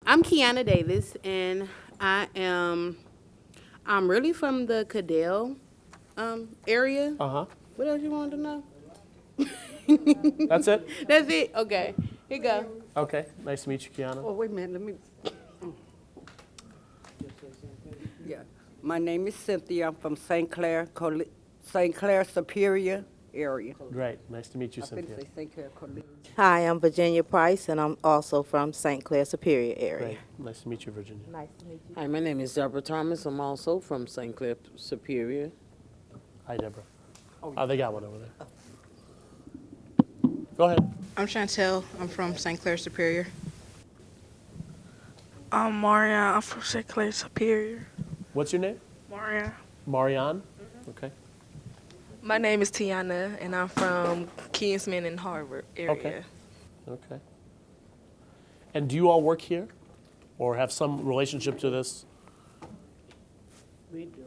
I'm Kiana Davis, and I'm really from the Cadell area. Uh-huh. What else you wanted to know? That's it? That's it. Okay, here you go. Okay. Nice to meet you, Kiana. Oh, wait a minute, let me. Yeah, my name is Cynthia. I'm from St. Clair Superior area. Great. Nice to meet you, I think Cynthia. they St. Clair Collegiate. Hi, I'm Virginia Price, and I'm also from St. Clair Superior area. Great. Nice to meet you, Virginia. Nice to meet you. Hi, my name is Deborah Thomas. I'm also from St. Clair Superior. Hi, Deborah. Oh, they got one over there. Go ahead. I'm Chantel. I'm from St. Clair Superior. I'm Marianne. I'm from St. Clair Superior. What's your name? Marianne. Marianne? Okay. My name is Tiana, and I'm from Kingsman and Harvard area. Okay. Okay. And do you all work here or have some relationship to this? We do.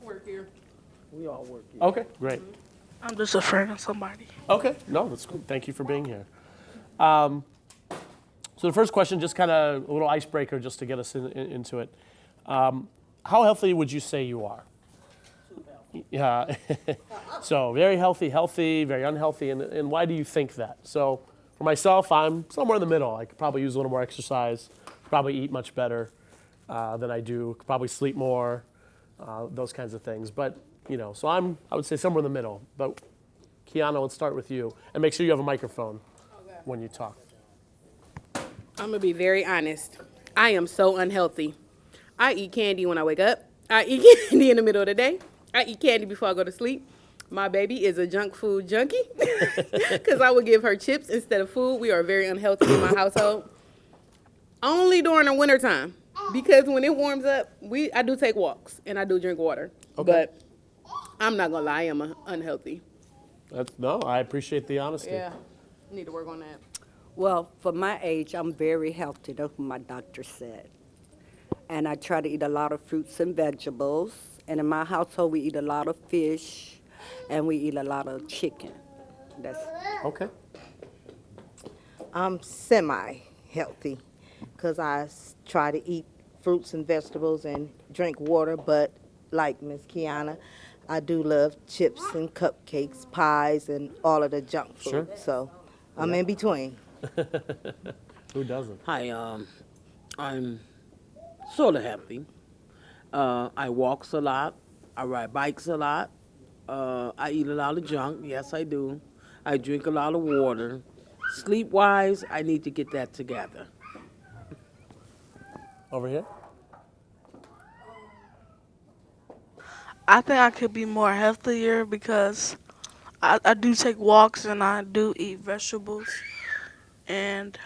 Work here. We all work here. Okay, great. I'm just a friend of somebody. Okay, no, that's good. Thank you for being here. So the first question, just kind of a little icebreaker just to get us into it. How healthy would you say you are? Yeah. So very healthy, very unhealthy, and why do you think that? So for myself, I'm somewhere in the middle. I could probably use a little more exercise, probably eat much better than I do, could probably sleep more, those kinds of things. But, you know, so I would say somewhere in the middle. But Kiana, let's start with you, and make sure you have a microphone when you talk. I'm gonna be very honest. I am so unhealthy. I eat candy when I wake up. I eat candy in the middle of the day. I eat candy before I go to sleep. My baby is a junk food junkie because I would give her chips instead of food. We are very unhealthy in my household. Only during the wintertime, because when it warms up, I do take walks and I do drink water. Okay. But I'm not gonna lie, I am unhealthy. No, I appreciate the honesty. Yeah, need to work on that. Well, for my age, I'm very healthy. That's what my doctor said. And I try to eat a lot of fruits and vegetables. And in my household, we eat a lot of fish, and we eat a lot of chicken. That's Okay. I'm semi-healthy because try to eat fruits and vegetables and drink water, but like Miss Kiana, I do love chips and cupcakes, pies, and all of the junk food. Sure. So I'm in between. Who doesn't? Hi, I'm sort of happy. I walks a lot. I ride bikes a lot. I eat a lot of junk. Yes, I do. I drink a lot of water. Sleep-wise, I need to get that together. Over here? I think I could be more healthier because I do take walks and I do eat vegetables. But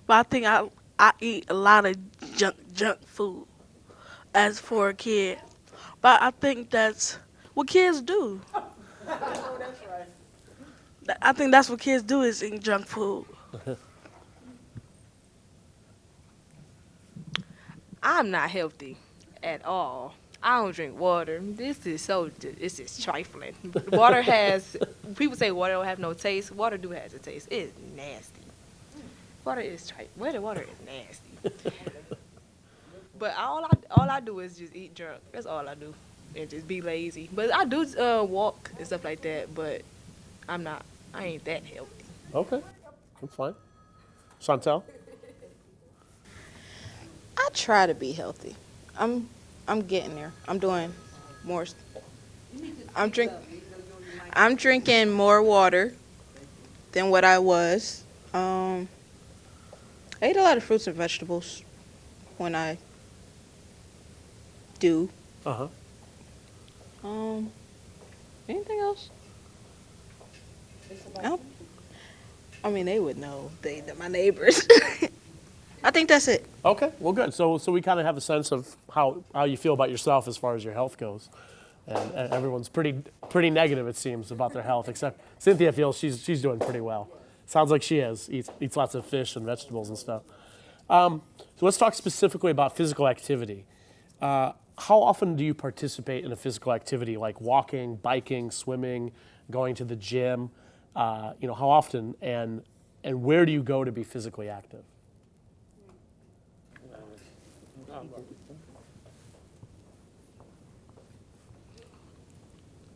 I think I eat a lot of junk food as for a kid. But I think that's what kids do. I think that's what kids do is eat junk food. I'm not healthy at all. I don't drink water. This is trifling. Water has, people say water don't have no taste. Water do has a taste. It's nasty. Water is water is nasty. But all I do is just eat junk. That's all I do, and just be lazy. But I do walk and stuff like that. But I ain't that healthy. Okay. That's fine. Chantel? I try to be healthy. I'm getting there. I'm doing more. I'm drinking more water than what I was. I eat a lot of fruits and vegetables when I do. Uh-huh. Anything else? I mean, they would know. They're my neighbors. I think that's it. Okay, well, good. So we kind of have a sense of how you feel about yourself as far as your health goes. And everyone's pretty negative, it seems, about their health, except Cynthia feels she's doing pretty well. Sounds like she is. Eats lots of fish and vegetables and stuff. So let's talk specifically about physical activity. How often do you participate in a physical activity like walking, biking, swimming, going to the gym? How often and where do you go to be physically active?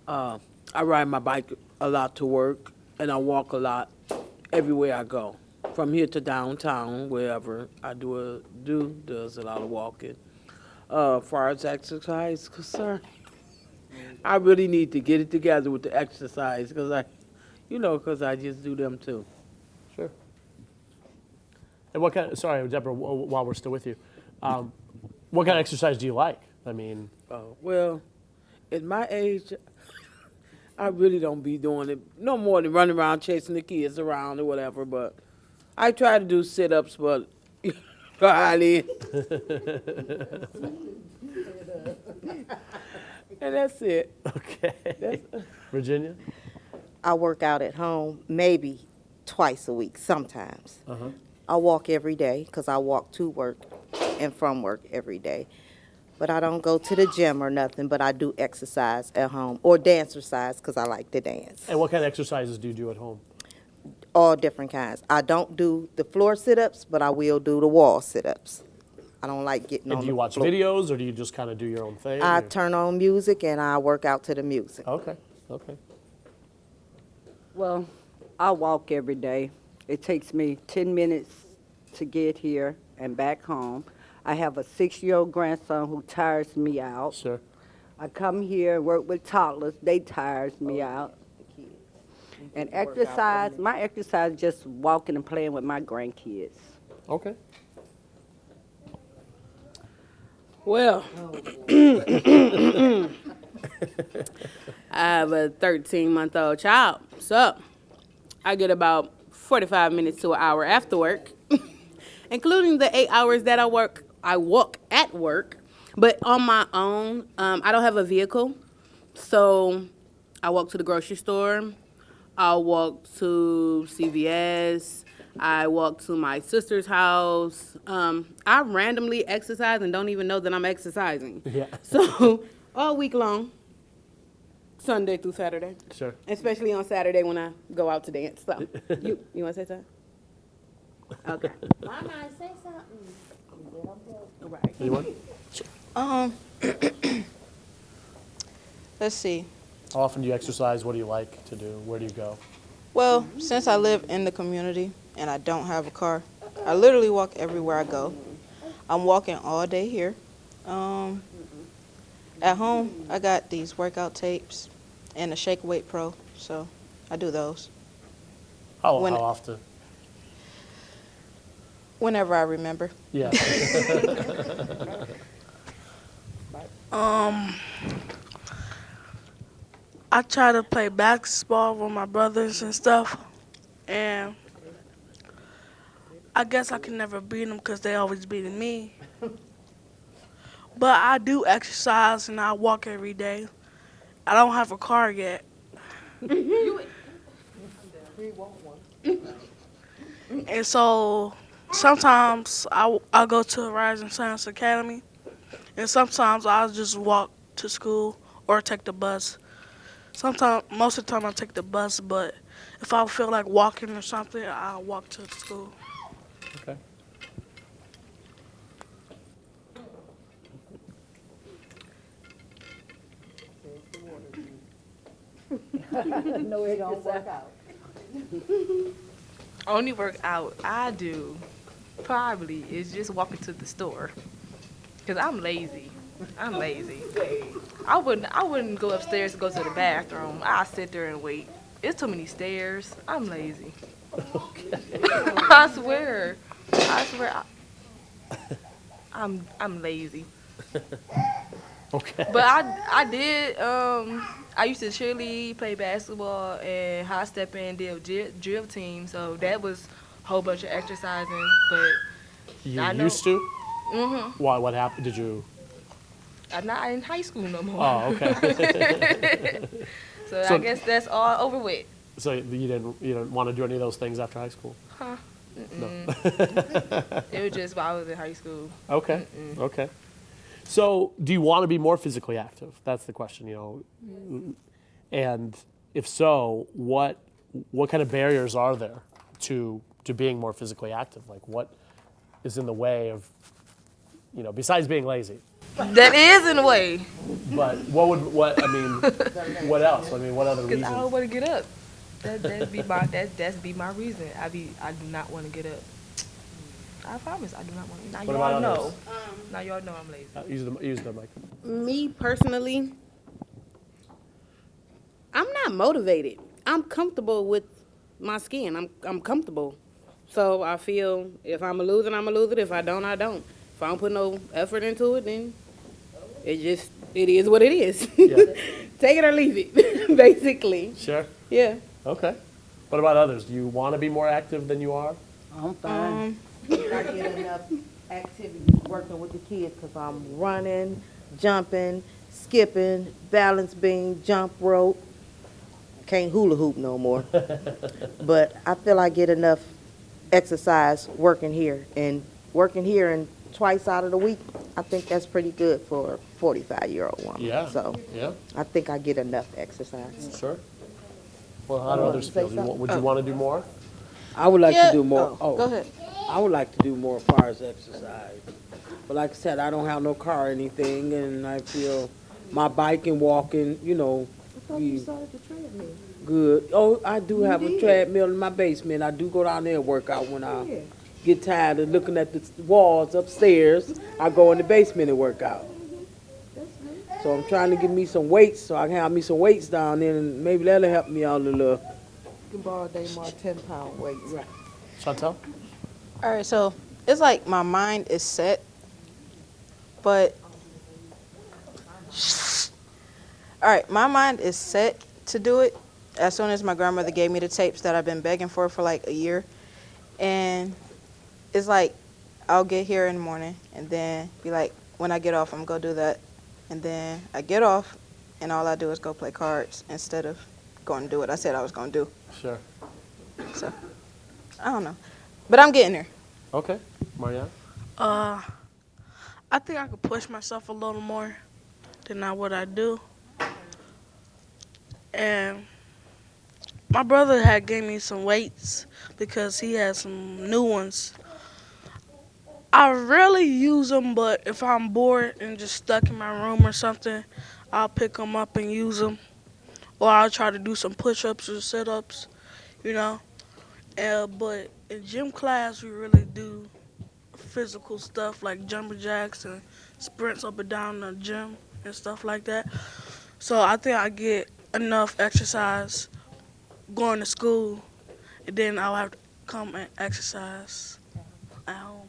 I ride my bike a lot to work, and I walk a lot everywhere I go. From here to downtown, wherever I does a lot of walking. Far as exercise concerned, I really need to get it together with the exercise because I just do them too. Sure. And what kind? Sorry, Deborah. While we're still with you, what kind of exercise do you like? I mean, Well, at my age, I really don't be doing it no more than running around chasing the kids around or whatever. But I try to do sit-ups, but hardly. And that's it. okay. Virginia. I work out at home maybe twice a week, sometimes. I walk every day because I walk to work and from work every day. But I don't go to the gym or nothing, but I do exercise at home or dancercise because I like to dance. And what kind of exercises do you do at home? All different kinds. I don't do the floor sit-ups, but I will do the wall sit-ups. I don't like getting And on do you the watch floor. videos, or do you just kind of do your own thing? I or- turn on music and I work out to the music. Okay. Okay. Well, I walk every day. It takes me 10 minutes to get here and back home. I have a 6-year-old grandson who tires me out. Sure. I come here and work with toddlers. They tires me out. And exercise, my exercise is just walking and playing with my grandkids. Okay. Well, I have a 13-month-old child, so I get about 45 minutes to an hour after work, including the 8 hours that I walk at work, but on my own. I don't have a vehicle, so I walk to the grocery store. I'll walk to CVS. I walk to my sister's house. I randomly exercise and don't even know that I'm exercising. Yeah. So all week long, Sunday through Saturday, Sure. especially on Saturday when I go out to dance. So you want to say something? Okay. Mama, say something. Right. Anyone? Let's see. How often do you exercise? What do you like to do? Where do you go? Well, since I live in the community and I don't have a car, I literally walk everywhere I go. I'm walking all day here. At home, I got these workout tapes and a Shake Weight Pro, so I do those How When- often? whenever I remember. Yeah. I try to play basketball with my brothers and stuff, and I guess I can never beat them because they always beating me. But I do exercise and I walk every day. I don't have a car yet. And so sometimes I go to Horizon Science Academy, and sometimes I'll just walk to school or take the bus. Sometimes, most of the time I take the bus, but if I feel like walking or something, I'll walk to school. Okay. No, it don't work out. Only workout I do probably is just walking to the store. Cause I'm lazy. I wouldn't go upstairs to go to the bathroom. I sit there and wait. It's too many stairs. I'm lazy. I swear. I'm lazy. Okay. But I used to cheerlead, play basketball, and high step and did drill team. So that was a whole bunch of exercising. But You I know- used to? Mm-hmm. Why? What happened? Did you? I'm not in high school no more. Oh, okay. So So- I guess that's all over with. So you didn't want to do any of those things after high school? Huh? No. It was just while I was in high school. Okay. Okay. So, do you want to be more physically active? That's the question, And if so, what kind of barriers are there to being more physically active? Like, what is in the way of besides being lazy? That is in a way, But what else? I mean, what other because reasons? I don't want to get up. That's be my reason. I do not want to get up. I promise I do not want to. Now What about y'all know. others? Now y'all know I'm lazy. Use the mic. Me personally, I'm not motivated. I'm comfortable with my skin. I'm comfortable. So I feel if I'm a loser, I'm a loser. If I don't, I don't. If I don't put no effort into it, then it is what it is. Yeah. Take it or leave it, basically. Sure. Yeah. Okay. What about others? Do you want to be more active than you are? I'm fine. I get enough activity working with the kids because I'm running, jumping, skipping, balance beam, jump rope. Can't hula hoop no more. But I feel I get enough exercise working here. And twice out of the week, I think that's pretty good for a 45-year-old woman. Yeah. So Yeah. I think I get enough exercise. Sure. Well, how do others feel? Would you want to do more? I would like Yeah. to do more. Oh, go ahead. I would like to do more as far as exercise. But like I said, I don't have no car or anything, and I feel my bike and walking, be good. Oh, I do have a treadmill in my basement. I do go down there and work out when I get tired of looking at the walls upstairs. I go in the basement and work out. So I'm trying to get me some weights so I can have me some weights down there, and maybe that'll help me out a little. You can borrow more 10-pound weights. Right. Chantel? All right, so it's like my mind is set, but all right, my mind is set to do it as soon as my grandmother gave me the tapes that I've been begging for like a year, and it's like I'll get here in the morning and then be like, when I get off, I'm gonna go do that, and then I get off, and all I do is go play cards instead of going to do what I said I was gonna do. Sure. So I don't know, but I'm getting there. Okay. Marianne? I think I could push myself a little more than what I do. And my brother had gave me some weights because he had some new ones. I rarely use them, but if I'm bored and just stuck in my room or something, I'll pick them up and use them. Or I'll try to do some push-ups or sit-ups, But in gym class, we really do physical stuff like jumper jacks and sprints up and down the gym and stuff like that. So I think I get enough exercise going to school, and then I'll have to come and exercise at home.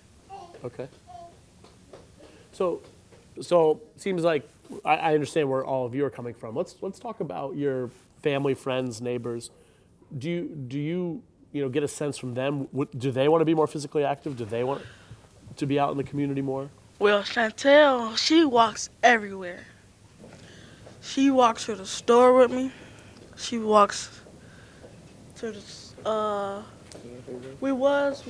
Okay. So it seems like I understand where all of you are coming from. Let's talk about your family, friends, neighbors. Do you get a sense from them? Do they want to be more physically active? Do they want to be out in the community more? Well, Chantel, she walks everywhere. She walks to the store with me. She walks to the we was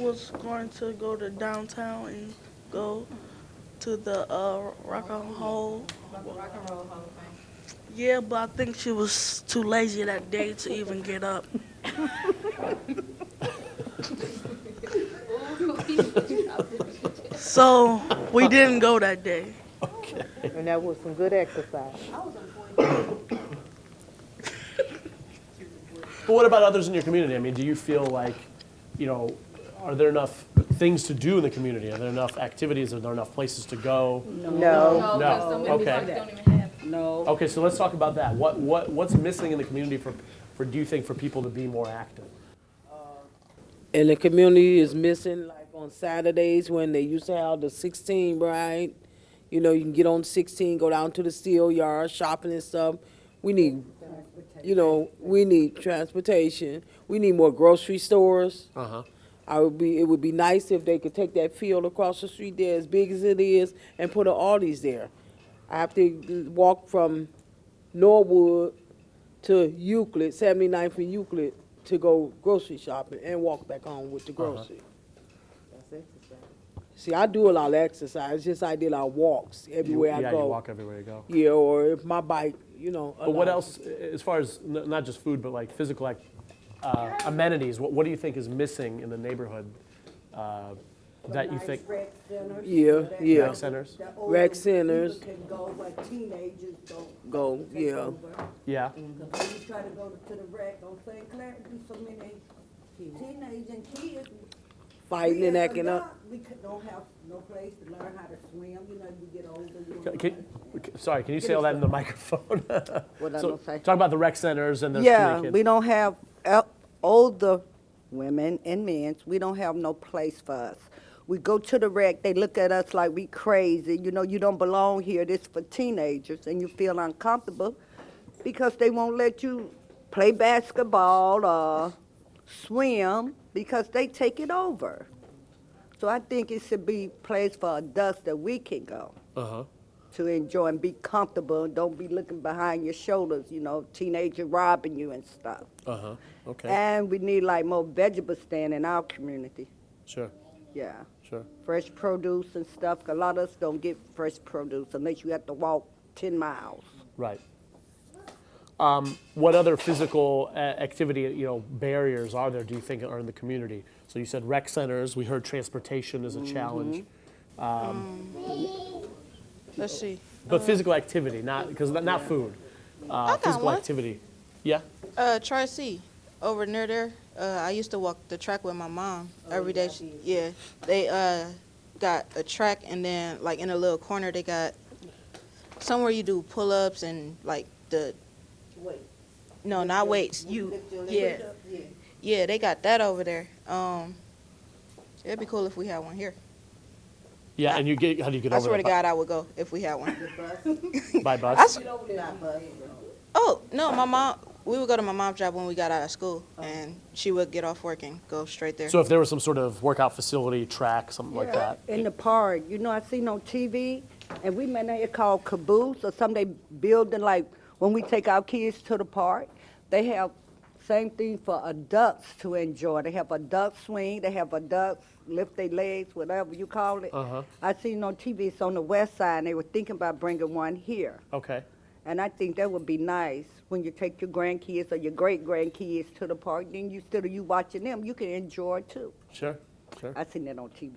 going to go to downtown and go to the Rock and Roll. Yeah, but I think she was too lazy that day to even get up. So we didn't go that day. Okay. And that was some good exercise. But what about others in your community? I mean, do you feel like, are there enough things to do in the community? Are there enough activities? Are there enough places to go? No. No. Okay. No. Okay, so let's talk about that. What's missing in the community for do you think for people to be more active? And the community is missing, like on Saturdays when they used to have the 16 ride. You can get on 16, go down to the steel yard, shopping and stuff. We need transportation. We need more grocery stores. Uh-huh. It would be nice if they could take that field across the street there, as big as it is, and put an Aldi's there. I have to walk from Norwood to Euclid, 79th and Euclid, to go grocery shopping and walk back home with the grocery. That's exercise. See, I do a lot of exercise. Just I did our walks everywhere I go. Yeah, you walk everywhere you go. Yeah, or if my bike, But what else, as far as not just food, but like physical amenities, what do you think is missing in the neighborhood that you think? Yeah. Rec centers? Rec centers. People can go where teenagers don't Go, take yeah. over. Yeah. Because when you try to go to the rec on St. Clair, do so many teenagers and kids. Fighting We and as acting up. adults, we don't have no place to learn how to swim. You know, you get older. You don't Sorry, can you say all that in the microphone? What I So, gonna say? talk about the rec centers and there's too Yeah, many kids. we don't have older women and men. We don't have no place for us. We go to the rec, they look at us like we crazy. You know, you don't belong here. This for teenagers, and you feel uncomfortable because they won't let you play basketball or swim because they take it over. So I think it should be a place for adults that we can go Uh-huh. to enjoy and be comfortable and don't be looking behind your shoulders, you know, teenager robbing you and stuff. Uh-huh. Okay. And we need like more vegetable stand in our community. Sure. Yeah. Sure. Fresh produce and stuff. 'Cause a lot of us don't get fresh produce unless you have to walk 10 miles. Right. What other physical activity, barriers are there, do you think, are in the community? So you said rec centers. We heard transportation is a challenge. Let's see. But physical activity, not food. Physical one. activity. Yeah? Tri-C, over near there. I used to walk the track with my mom every day. They got a track, and then like in a little corner they got somewhere you do pull-ups and like the. Wait. No, not weights. Yeah, they got that over there. It'd be cool if we had one here. Yeah, and how do you get I over swear to there? God, I would go if we had one. By bus? Oh no, my mom. We would go to my mom's job when we got out of school, and she would get off work and go straight there. So if there was some sort of workout facility, track, something like that. In the park, you know, I seen on TV, and we met here called Caboose or something. They building like when we take our kids to the park, they have same thing for adults to enjoy. They have adult swing, they have adults lift their legs, whatever you call it. Uh-huh. I seen on TV, it's on the west side, and they were thinking about bringing one here. Okay. And I think that would be nice when you take your grandkids or your great-grandkids to the park. Then instead of you watching them, you can enjoy too. Sure. I seen that on TV.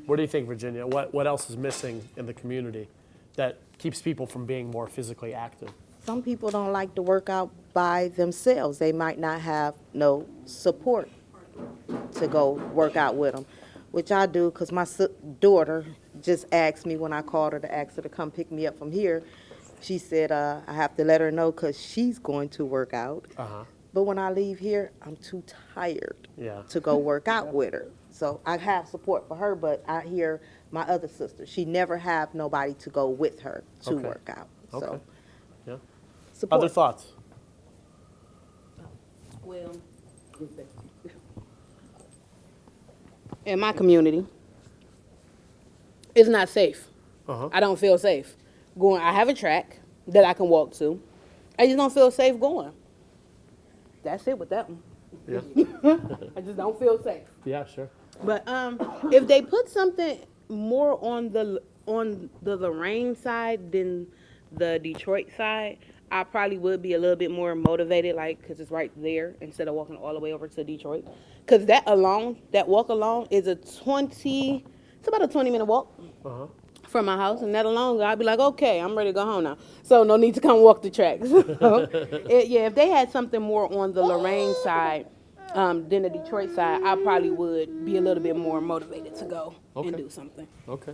What do you think, Virginia? What else is missing in the community that keeps people from being more physically active? Some people don't like to work out by themselves. They might not have no support to go work out with them, which I do because my daughter just asked me when I called her to ask her to come pick me up from here. She said I have to let her know because she's going to work out. Uh-huh. But when I leave here, I'm too tired Yeah. to go work out with her. So I have support for her, but I hear my other sister. She never have nobody to go with her to Okay. work out. Okay. So Yeah. support. Other thoughts? Well, in my community, it's not safe. Uh-huh. I don't feel safe going. I have a track that I can walk to. I just don't feel safe going. That's it with that one. Yeah. I just don't feel safe. Yeah, sure. But if they put something more on the Lorraine side than the Detroit side, I probably would be a little bit more motivated, like, because it's right there instead of walking all the way over to Detroit. Because that walk alone is it's about a 20-minute walk Uh-huh. from my house, and that alone, I'd be like, okay, I'm ready to go home now. So no need to come walk the tracks. If they had something more on the Lorraine side than the Detroit side, I probably would be a little bit more motivated to go and Okay. do something. Okay.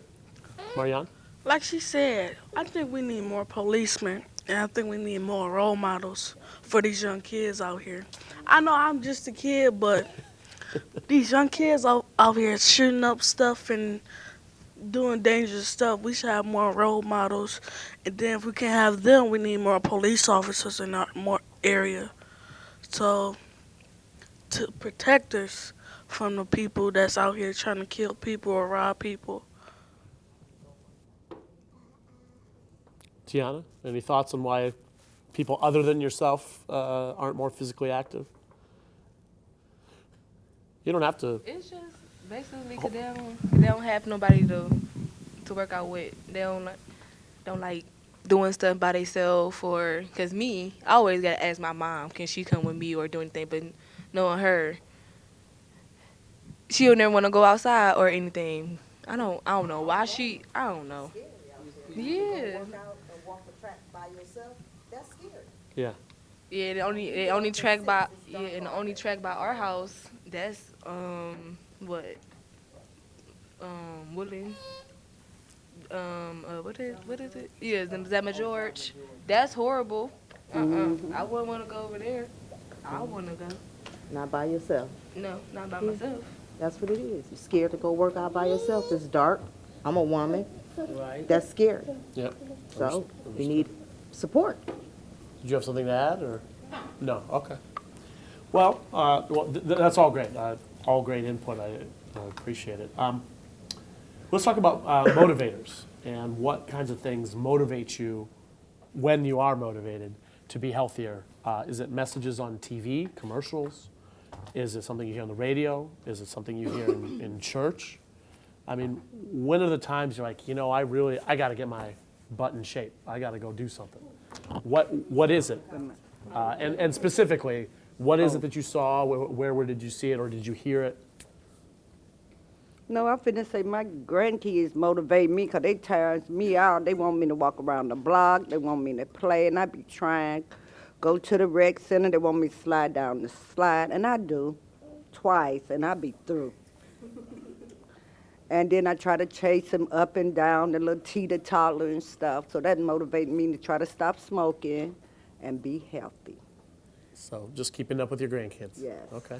Marianne? Like she said, I think we need more policemen, and I think we need more role models for these young kids out here. I know I'm just a kid, but these young kids out here shooting up stuff and doing dangerous stuff. We should have more role models, and then if we can't have them, we need more police officers in our more area, so to protect us from the people that's out here trying to kill people or rob people. Tiana, any thoughts on why people other than yourself aren't more physically active? You don't have to. It's just basically because they don't have nobody to work out with. They don't like doing stuff by themselves, or because me, I always gotta ask my mom, can she come with me or do anything? But knowing her, she'll never want to go outside or anything. I don't know why I don't know. Yeah. Yeah. Yeah, the only track by and the only track by our house, that's what Woodland, what is it? Yeah, Zema George. That's horrible. I wouldn't want to go over there. I want to go. Not by yourself. No, not by myself. That's what it is. You're scared to go work out by yourself. It's dark. I'm a woman. Right. That's scary. Yep. So you need support. Did you have something to add, or? No, okay. Well, that's all great. All great input. I appreciate it. Let's talk about motivators and what kinds of things motivate you when you are motivated to be healthier. Is it messages on TV, commercials? Is it something you hear on the radio? Is it something you hear in church? I mean, when are the times you're like, I got to get my butt in shape. I got to go do something. What is it? And specifically, what is it that you saw? Where did you see it, or did you hear it? No, I'm finna say my grandkids motivate me because they tires me out. They want me to walk around the block. They want me to play, and I be trying. Go to the rec center. They want me to slide down the slide, and I do twice, and I be through. And then I try to chase them up and down the little teeter-totter and stuff. So that motivates me to try to stop smoking and be healthy. So just keeping up with your grandkids. Yes. Okay.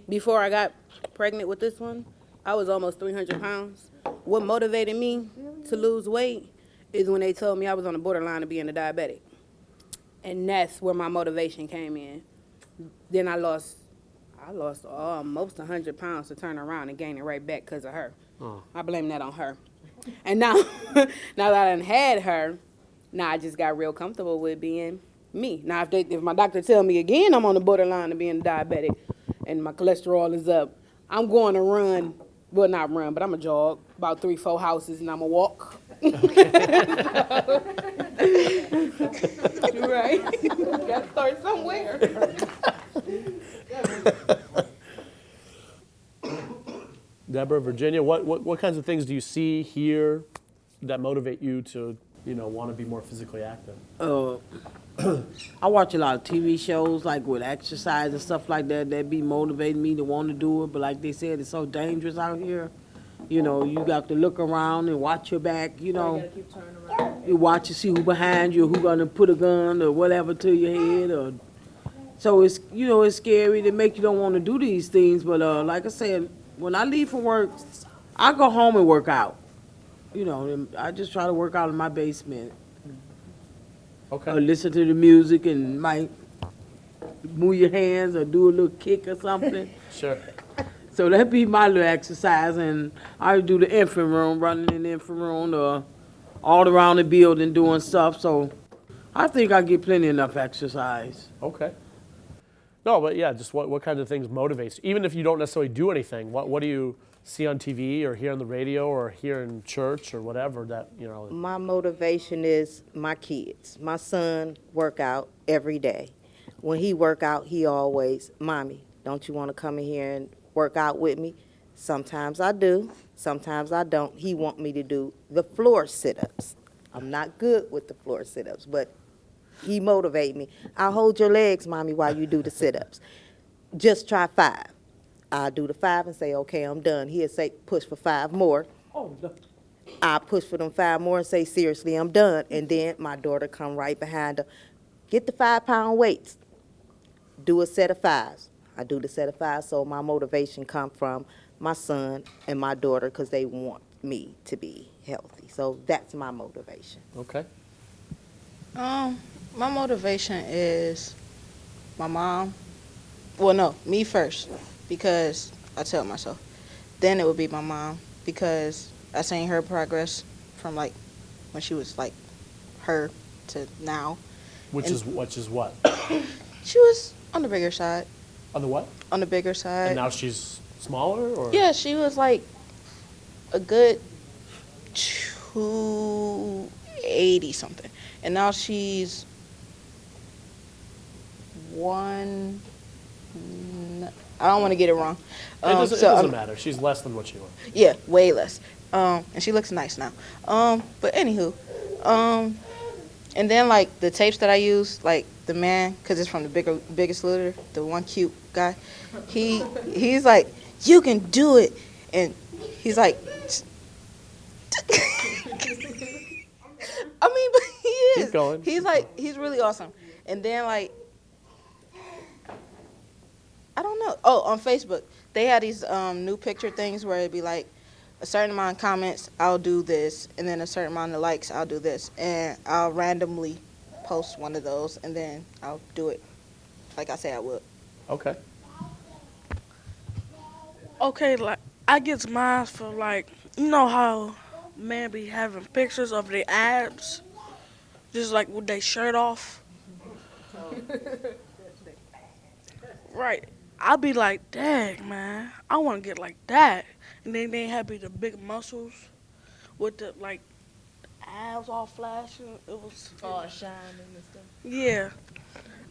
Before I got pregnant with this one, I was almost 300 pounds. What motivated me to lose weight is when they told me I was on the borderline of being a diabetic. And that's where my motivation came in. Then I lost almost 100 pounds to turn around and gain it right back because of her. Oh. I blame that on her. And now, now that I done had her, now I just got real comfortable with being me. Now, if my doctor tell me again I'm on the borderline of being diabetic and my cholesterol is up, I'm going to run. Well, not run, but I'm going to jog about 3-4 houses and I'm going to walk. Right. Got to start somewhere. Deborah, Virginia, what kinds of things do you see, hear that motivate you to, want to be more physically active? I watch a lot of TV shows, like with exercise and stuff like that. That be motivating me to want to do it. But like they said, it's so dangerous out here. You got to look around and watch your back. You Keep turning around. you watch to see who behind you, who gonna put a gun or whatever to your head. So it's it's scary to make you don't want to do these things. But like I said, when I leave from work, I go home and work out. I just try to work out in my basement. Okay. Or listen to the music and might move your hands or do a little kick or something. Sure. So that be my little exercise, and I do the infant room, running in the infant room or all around the building doing stuff. So I think I get plenty enough exercise. Okay. No, but yeah, just what kind of things motivates you? Even if you don't necessarily do anything, what do you see on TV or hear on the radio or hear in church or whatever that, My motivation is my kids. My son work out every day. When he work out, he always, Mommy, don't you want to come in here and work out with me? Sometimes I do. Sometimes I don't. He want me to do the floor sit-ups. I'm not good with the floor sit-ups, but he motivate me. I'll hold your legs, Mommy, while you do the sit-ups. Just try 5. I'll do the 5 and say, okay, I'm done. He'll say, push for 5 more. Oh, no. I push for them 5 more and say, seriously, I'm done. And then my daughter come right behind her. Get the 5-pound weights. Do a set of 5s. I do the set of 5, so my motivation come from my son and my daughter because they want me to be healthy. So that's my motivation. okay. My motivation is my mom. Well, no, me first, because I tell myself. Then it would be my mom, because I seen her progress from like when she was like her to now. Which is what? She was on the bigger side. On the what? On the bigger side. And now she's smaller, or? Yeah, she was like a good 280 something, and now she's I don't want to get it wrong. It doesn't matter. She's less than what you are. Yeah, way less. And she looks nice now. But anywho, and then like the tapes that I use, like the man, cause it's from the Biggest Loser, the one cute guy. He's like, you can do it, and he's like, I mean, but he is. Keep going. He's really awesome. And then like, I don't know. Oh, on Facebook, they had these new picture things where it'd be like a certain amount of comments, I'll do this, and then a certain amount of likes, I'll do this, and I'll randomly post one of those, and then I'll do it like I say I would. Okay. Okay, like I get mine for like, you know how men be having pictures of their abs, just like with their shirt off. Right. I'll be like, dang man, I want to get like that, and then they have the big muscles with the like abs all flashing. It was All shining and stuff. yeah.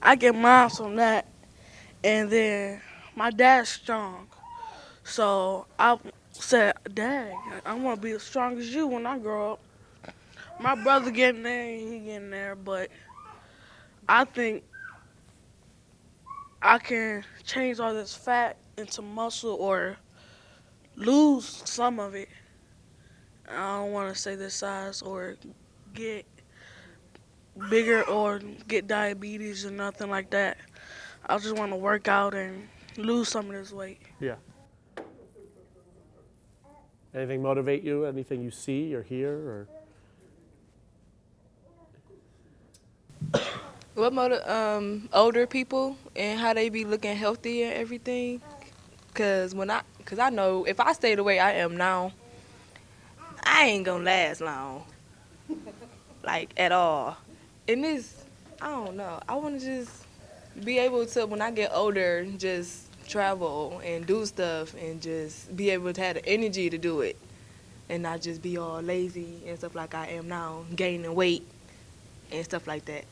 I get mine from that, and then my dad's strong, so I said, dang, I want to be as strong as you when I grow up. My brother getting there, he getting there, but I think I can change all this fat into muscle or lose some of it. I don't want to say this size or get bigger or get diabetes or nothing like that. I just want to work out and lose some of this weight. Yeah. Anything motivate you? Anything you see or hear or? What older people and how they be looking healthy and everything? Cause I know if I stay the way I am now, I ain't gonna last long, like at all. And I don't know. I want to just be able to, when I get older, just travel and do stuff and just be able to have the energy to do it, and not just be all lazy and stuff like I am now, gaining weight and stuff like that.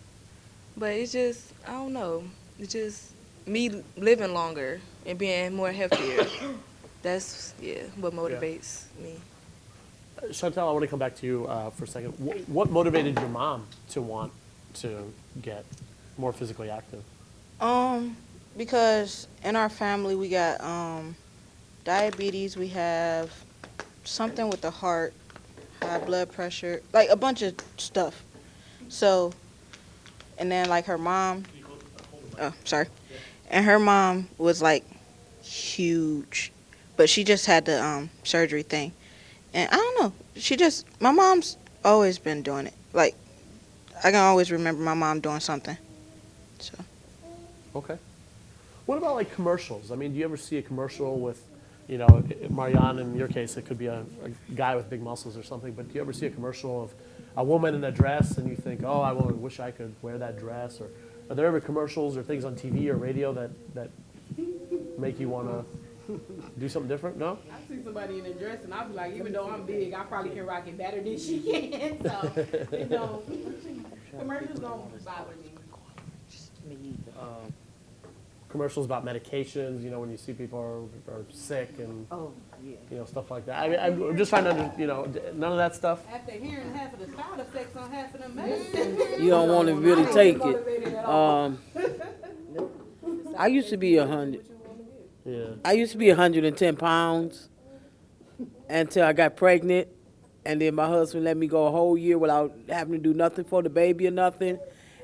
But it's just, I don't know. It's just me living longer and being more healthier. That's, what motivates me. Chantal, I want to come back to you for a second. What motivated your mom to want to get more physically active? Because in our family we got diabetes, we have something with the heart, high blood pressure, like a bunch of stuff. So, and then like her mom, and her mom was like huge, but she just had the surgery thing. And I don't know, my mom's always been doing it. Like, I can always remember my mom doing something. So. Okay. What about like commercials? I mean, do you ever see a commercial with, you know, Marianne, in your case, it could be a guy with big muscles or something, but do you ever see a commercial of a woman in a dress and you think, oh, I wish I could wear that dress? Or are there ever commercials or things on TV or radio that make you want to do something different? No? I see somebody in a dress and I'll be like, even though I'm big, I probably can rock it better than she can. So, commercials don't bother me. Commercials about medications, you know, when you see people are sick and you know, stuff like that. I mean, I'm just trying to, you know, none of that stuff. After hearing half of the side effects on half of the medicine, You don't want to really take it. I used to be 100. Yeah. I used to be 110 pounds until I got pregnant, and then my husband let me go a whole year without having to do nothing for the baby or nothing,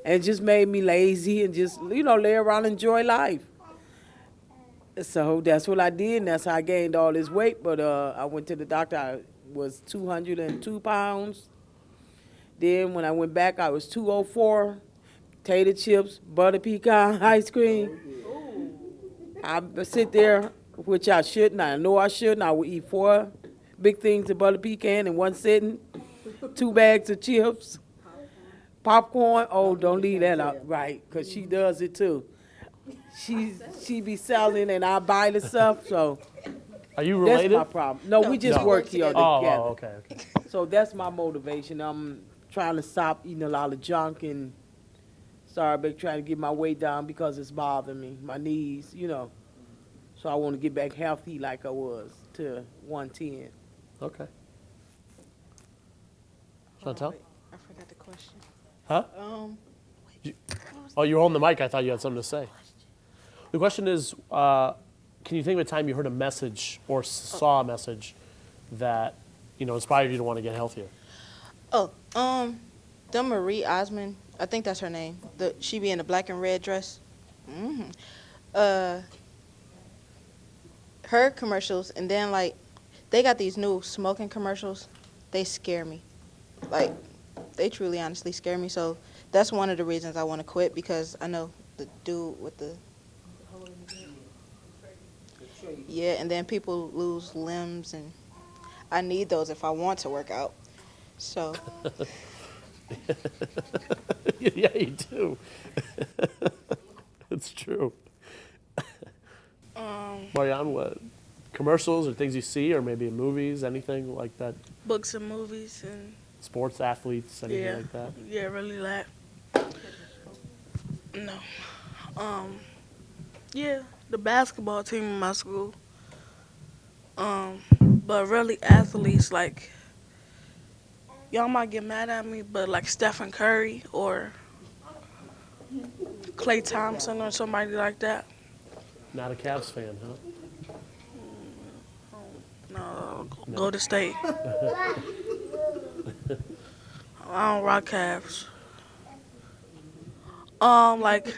and it just made me lazy and just, you know, lay around and enjoy life. So that's what I did, and that's how I gained all this weight. But I went to the doctor. I was 202 pounds. Then when I went back, I was 204. Tater chips, butter pecan ice cream. I sit there, which I shouldn't. I know I shouldn't. I would eat 4 big things of butter pecan in one sitting, 2 bags of chips, popcorn. Oh, don't leave that out, right? Because she does it too. She be selling and I buy the stuff. So Are you related? that's my problem. No, we just work here together. Oh, okay. So that's my motivation. I'm trying to stop eating a lot of junk and Started back trying to get my weight down because it's bothering me, my knees, you know. So I want to get back healthy like I was to 110. Okay. Chantel? Wait, I forgot the question. Huh? Oh, you were holding the mic. I thought you had something to say. The question is, can you think of a time you heard a message or saw a message that, inspired you to want to get healthier? Oh, the Marie Osmond, I think that's her name. She be in the black and red dress. Her commercials, and then like they got these new smoking commercials. They scare me. Like they truly, honestly scare me. So that's one of the reasons I want to quit, because I know the dude with the and then people lose limbs, and I need those if I want to work out. So. Yeah, you do. It's true. Marianne, what commercials or things you see, or maybe in movies, anything like that? Books and movies and Sports, athletes, anything like that? yeah, really that. No. Yeah, the basketball team in my school. But really athletes, like, y'all might get mad at me, but like Stephen Curry or Klay Thompson or somebody like that. Not a Cavs fan, huh? No, go to State. I don't rock Cavs. Like,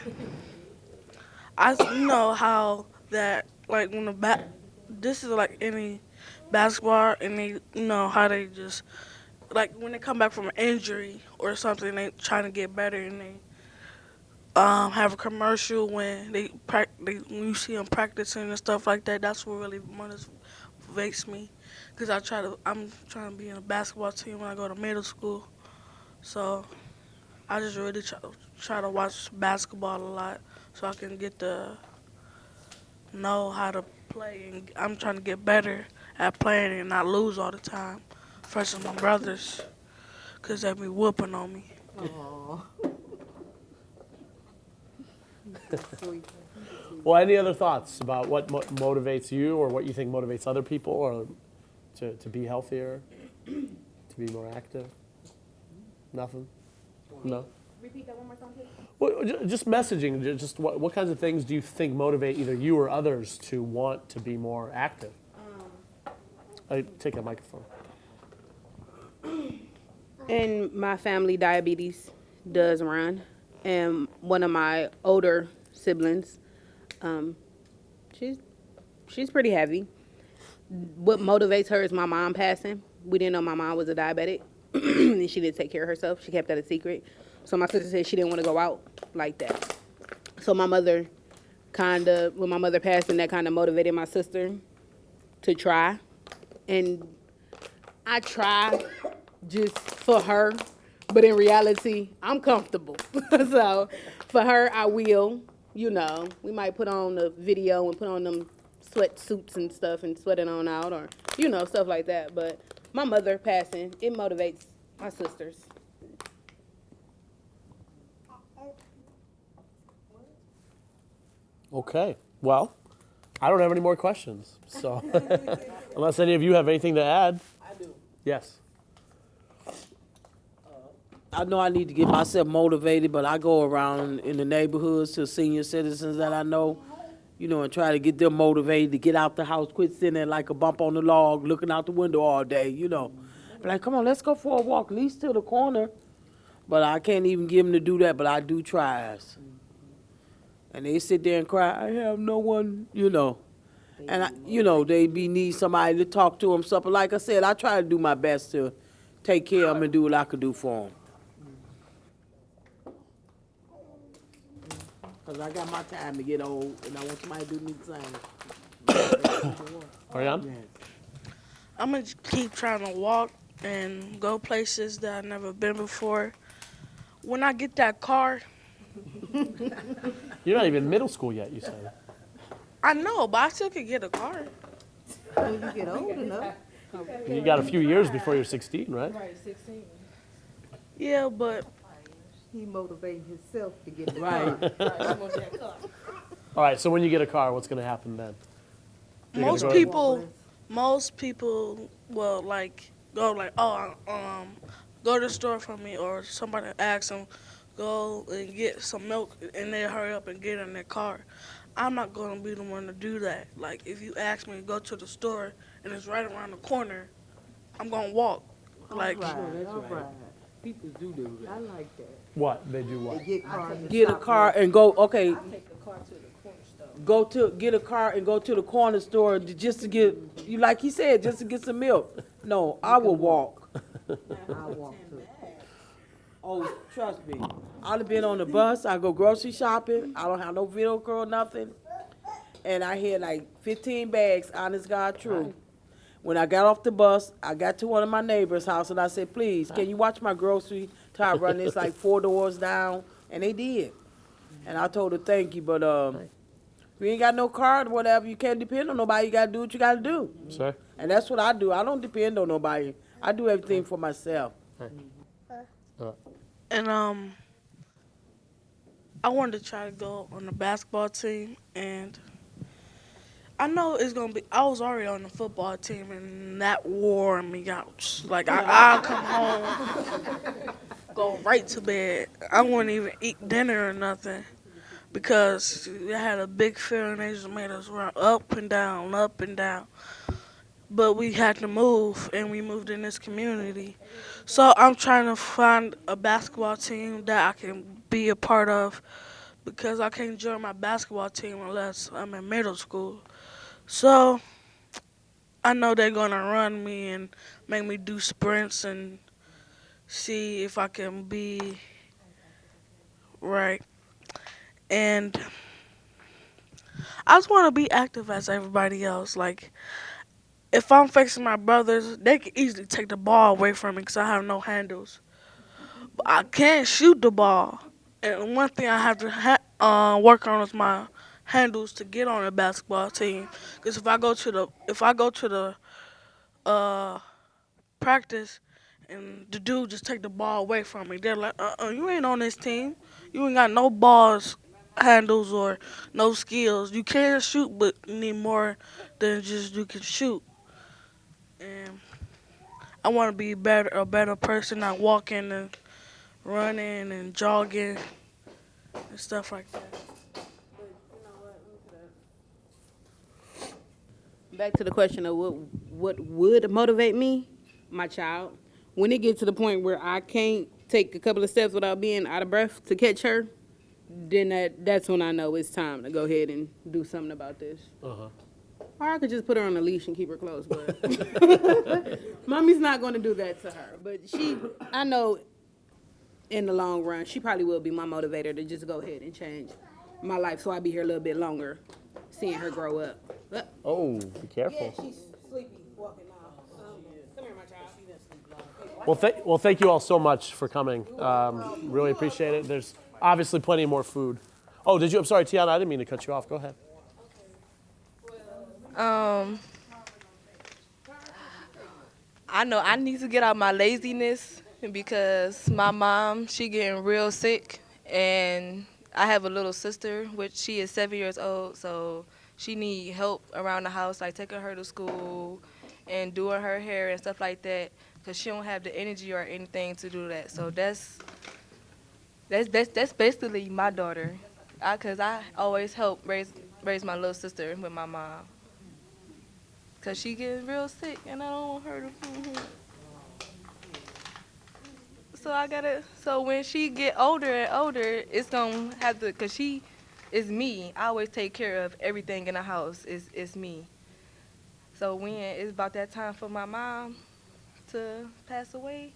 I know how that, like, when this is like any basketball, and they, how they just, like, when they come back from an injury or something, they trying to get better, and they have a commercial when when you see them practicing and stuff like that. That's what really motivates me, because I'm trying to be in a basketball team when I go to middle school. So I just really try to watch basketball a lot so I can get to know how to play, and I'm trying to get better at playing and not lose all the time versus my brothers, because they be whooping on me. Well, any other thoughts about what motivates you, or what you think motivates other people, or to be healthier, to be more active? Nothing? No? Repeat that one more time, please. Well, just messaging, just what kinds of things do you think motivate either you or others to want to be more active? Take a microphone. In my family, diabetes does run, and one of my older siblings, she's pretty heavy. What motivates her is my mom passing. We didn't know my mom was a diabetic, and she didn't take care of herself. She kept that a secret. So my sister said she didn't want to go out like that. So my mother when my mother passed, and that kind of motivated my sister to try. And I try just for her, but in reality, I'm comfortable. So for her, I will, we might put on a video and put on them sweatsuits and stuff and sweat it on out, or, stuff like that. But my mother passing, it motivates my sisters. Okay. Well, I don't have any more questions. So unless any of you have anything to add. I do. Yes. I know I need to get myself motivated, but I go around in the neighborhoods to senior citizens that I know, and try to get them motivated to get out the house, quit sitting there like a bump on the log, looking out the window all day, Like, come on, let's go for a walk, at least to the corner. But I can't even get them to do that, but I do try. And they sit there and cry, I have no one, And, they need somebody to talk to them, something. Like I said, I try to do my best to take care of them and do what I could do for them. Because I got my time to get old, and I want somebody to do me the same. Ariane? I'm going to keep trying to walk and go places that I've never been before. When I get that car, You're not even in middle school yet, you said. I know, but I still could get a car. When you get old enough. You got a few years before you're 16, right? Right, 16. Yeah, but He motivating himself to get the Right. car. All right, so when you get a car, what's going to happen then? You're gonna Most go- people will like go like, oh, go to the store for me, or somebody asks them, go and get some milk, and they hurry up and get in their car. I'm not gonna be the one to do that. Like, if you ask me to go to the store and it's right around the corner, I'm gonna walk. Like, All right. People do that. I like that. What? They do what? They get cars. and Get a stop car and go. Okay. Get a car and go to the corner store just to get you, like he said, just to get some milk. No, I will walk. there. I walk too. Oh, trust me. I'd have been on the bus. I go grocery shopping. I don't have no vehicle or nothing. And I had like 15 bags, honest God, true. When I got off the bus, I got to one of my neighbor's house and I said, please, can you watch my grocery till I run this like 4 doors down? And they did. And I told her, thank you, but if you ain't got no car or whatever, you can't depend on nobody. You got to do what you got to do. Sir? And that's what I do. I don't depend on nobody. I do everything for myself. and I wanted to try to go on the basketball team, and I know it's gonna be. I was already on the football team, and that wore me out. Like, I'll come home, go right to bed. I wouldn't even eat dinner or nothing, because they had a big field and they just made us run up and down, up and down. But we had to move, and we moved in this community. So I'm trying to find a basketball team that I can be a part of, because I can't join my basketball team unless I'm in middle school. So I know they're going to run me and make me do sprints and see if I can be right. And I just want to be active as everybody else. Like, if I'm facing my brothers, they can easily take the ball away from me because I have no handles. But I can't shoot the ball. And one thing I have to work on is my handles to get on a basketball team. Because if I go to the practice and the dude just take the ball away from me, they're like, you ain't on this team. You ain't got no balls, handles, or no skills. You can shoot, but you need more than just you can shoot. And I want to be a better person, not walking and running and jogging and stuff like that. Back to the question of what would motivate me, my child. When it gets to the point where I can't take a couple of steps without being out of breath to catch her, then that's when I know it's time to go ahead and do something about this. Uh-huh. Or I could just put her on a leash and keep her close, but mommy's not going to do that to her. But I know in the long run, she probably will be my motivator to just go ahead and change my life so I'll be here a little bit longer, seeing her grow up. But, Oh, be careful. she's sleepy, walking now. Come here, my child. Well, thank you all so much for coming. Really appreciate it. There's obviously plenty more food. Oh, I'm sorry, Tiana, I didn't mean to cut you off. Go ahead. I know I need to get out my laziness because my mom, she getting real sick, and I have a little sister, which she is 7 years old, so she need help around the house, like taking her to school and doing her hair and stuff like that, because she don't have the energy or anything to do that. So that's basically my daughter, because I always help raise my little sister with my mom. Because she getting real sick, and I don't want her to. So when she get older and older, it's going to have to, because she is me. I always take care of everything in the house. It's me. So when it's about that time for my mom to pass away,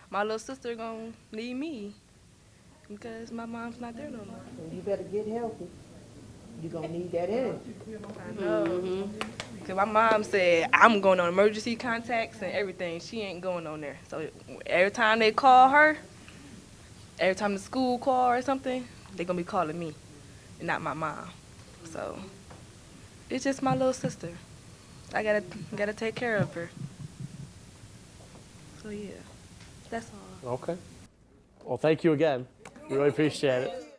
my little sister going to need me because my mom's not there no more. And you better get healthy. You're going to need that energy. I know. Because my mom said, I'm going on emergency contacts and everything. She ain't going on there. So every time they call her, every time the school call or something, they're going to be calling me and not my mom. So it's just my little sister. I gotta take care of her. So yeah, that's all. Okay. Well, thank you again. We really appreciate it.